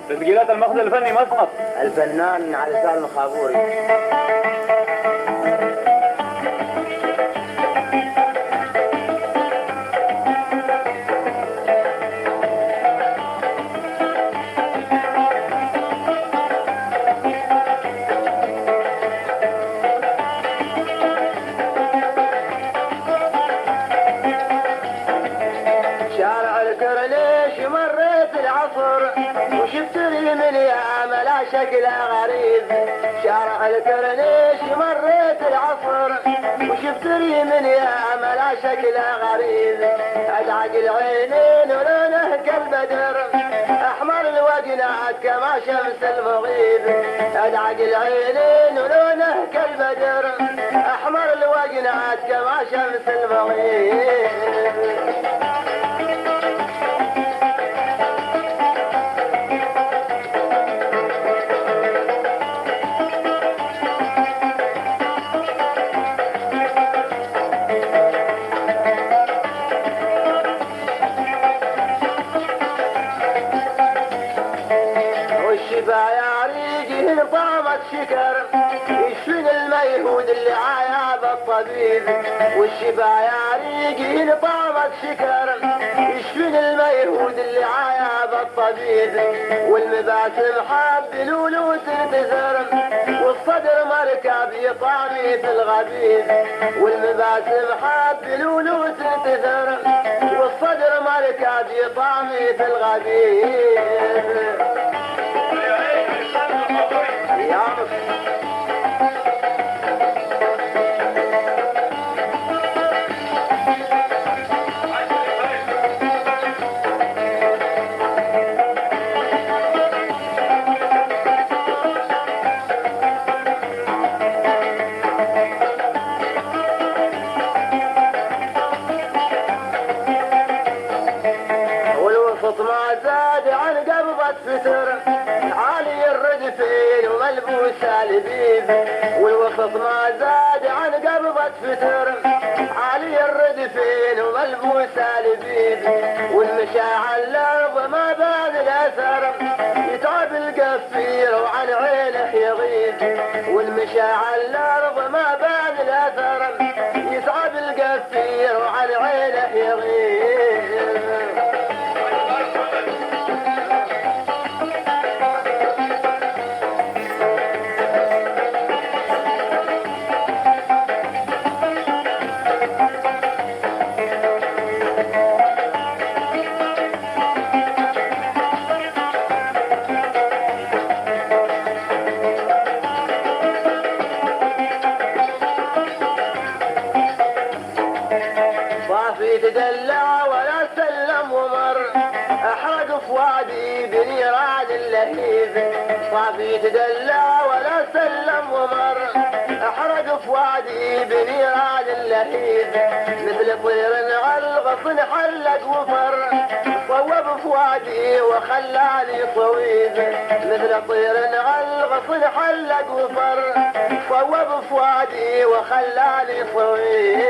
تسجيلات المخزن الفني مسقط. الفنان علي سالم الخابوري. شارع الكرنيش مريت العصر وشفت لي من ياما لا شكل غريب. شارع الكرنيش مريت العصر وشفت لي من ياما لا شكل غريب. ادعق العينين ولونه كالبدر احمر الوجنات كما شمس المغيب. ادعق العينين ولونه كالبدر احمر الوجنات كما شمس المغيب. والشبايا ريقهن طعمت شكر يشفن الميهود اللي عياب الطبيب. والشبايا ريقهن طعمت شكر يشفن الميهود اللي عياب الطبيب. والمباسم حاب لولو تنتثر والصدر مركب يطعمي في الغبيب. والمباسم حاب لولو تنتثر والصدر مركب يطعمي في الغبيب. والوسط ما زاد عن قبضة فتر عالي الردفين وملبوس البيب. والوسط ما زاد عن قبضة فتر عالي الردفين وملبوس البيب. والمشى على الارض ما بان الاثر يتعب القفير وعن عينه يغيب. والمشى على الارض ما بان الاثر يتعب القفير وعن عينه يغيب. صافي تدلع ولا سلم ومر احرق فؤادي بنيران اللهيب. صافي تدلع ولا سلم ومر احرق فؤادي بنيران اللهيب. مثل طير علقص حلق وفر صوب فؤادي وخلاني صويب. مثل طير علقص حلق وفر صوب فؤادي وخلاني صويب.